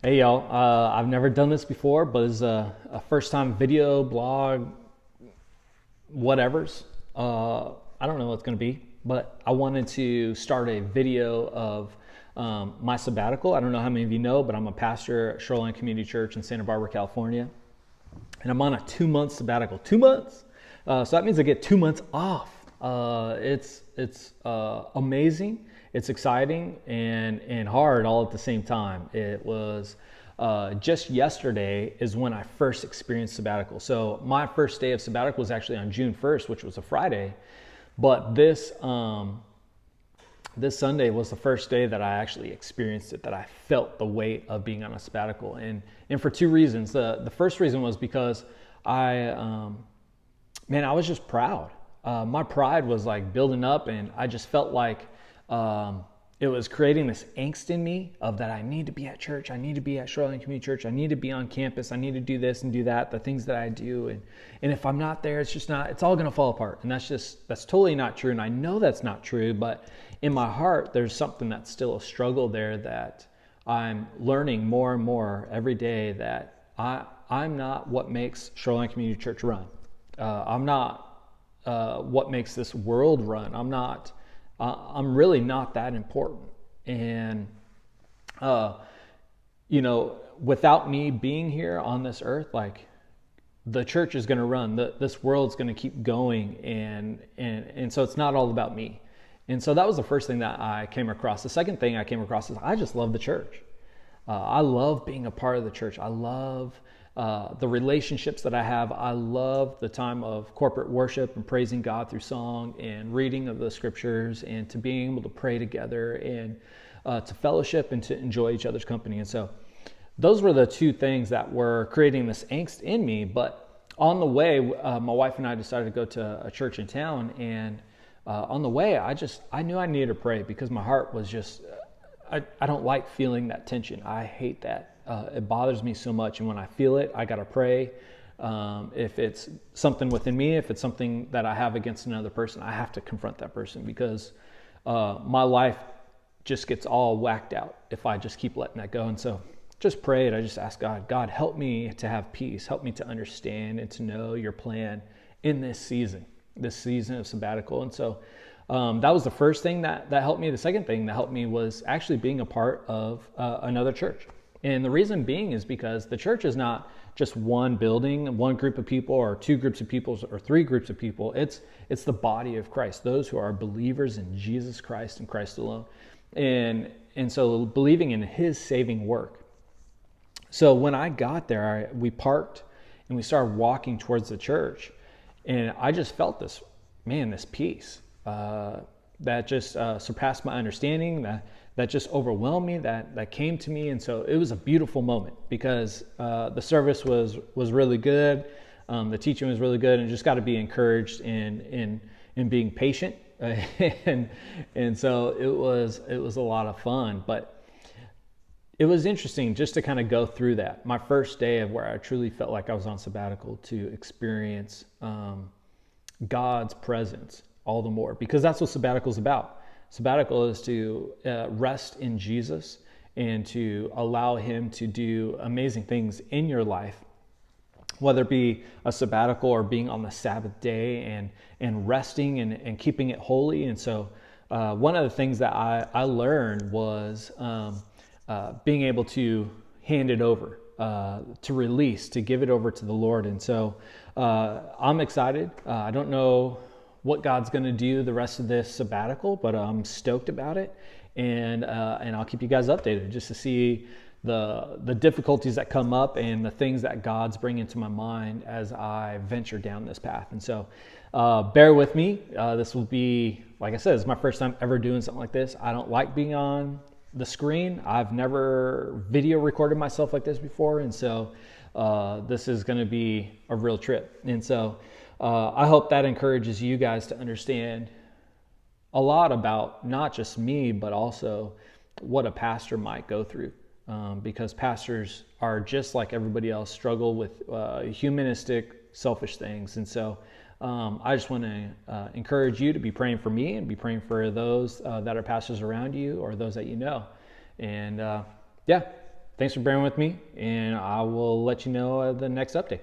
Hey y'all, I've never done this before, but it's a first time video, blog, whatever's. I don't know what it's going to be, but I wanted to start a video of my sabbatical. I don't know how many of you know, but I'm a pastor at Shoreline Community Church in Santa Barbara, California. And I'm on a 2 month sabbatical. 2 months? So that means I get 2 months off. It's amazing. It's exciting and hard all at the same time. It was just yesterday is when I first experienced sabbatical. So my first day of sabbatical was actually on June 1st, which was a Friday. But this Sunday was the first day that I actually experienced it, that I felt the weight of being on a sabbatical. And for two reasons. The first reason was because I was just proud. My pride was like building up, and I just felt like it was creating this angst in me of that I need to be at church, I need to be at Shoreline Community Church, I need to be on campus, I need to do this and do that, the things that I do, and if I'm not there, it's all gonna fall apart. And that's totally not true, and I know that's not true, but in my heart, there's something that's still a struggle there that I'm learning more and more every day, that I'm not what makes Shoreline Community Church run. I'm not what makes this world run. I'm really not that important. And, without me being here on this earth, like the church is going to run, this world's going to keep going. And so it's not all about me. And so that was the first thing that I came across. The second thing I came across is I just love the church. I love being a part of the church. I love the relationships that I have. I love the time of corporate worship and praising God through song and reading of the scriptures, and to being able to pray together, and to fellowship and to enjoy each other's company. And so those were the two things that were creating this angst in me. But on the way, my wife and I decided to go to a church in town, and on the way, I knew I needed to pray, because my heart was just, I don't like feeling that tension. I hate that. It bothers me so much. And when I feel it, I got to pray. If it's something within me, if it's something that I have against another person, I have to confront that person, because my life just gets all whacked out if I just keep letting that go. And so just prayed. I just asked God, help me to have peace. Help me to understand and to know your plan in this season of sabbatical. And so that was the first thing that helped me. The second thing that helped me was actually being a part of another church. And the reason being is because the church is not just one building, one group of people, or two groups of people, or three groups of people. It's the body of Christ, those who are believers in Jesus Christ and Christ alone. And so believing in his saving work. So when I got there, we parked and we started walking towards the church. And I just felt this peace that just surpassed my understanding, that just overwhelmed me, that came to me. And so it was a beautiful moment, because the service was really good. The teaching was really good, and just got to be encouraged in being patient. and so it was a lot of fun. But it was interesting just to kind of go through that. My first day of where I truly felt like I was on sabbatical, to experience God's presence all the more, because that's what sabbatical is about. Sabbatical is to rest in Jesus and to allow him to do amazing things in your life, whether it be a sabbatical or being on the Sabbath day and resting and keeping it holy. And so one of the things that I learned was being able to hand it over, to release, to give it over to the Lord. And so I'm excited. I don't know what God's going to do the rest of this sabbatical, but I'm stoked about it, and I'll keep you guys updated just to see the difficulties that come up and the things that God's bringing to my mind as I venture down this path. And so bear with me. This will be, like I said, it's my first time ever doing something like this. I don't like being on the screen. I've never video recorded myself like this before, and so this is going to be a real trip. And so I hope that encourages you guys to understand a lot about not just me, but also what a pastor might go through. Because pastors are just like everybody else, struggle with humanistic, selfish things. And so I just want to encourage you to be praying for me and be praying for those that are pastors around you or those that you know. And thanks for bearing with me, and I will let you know the next update.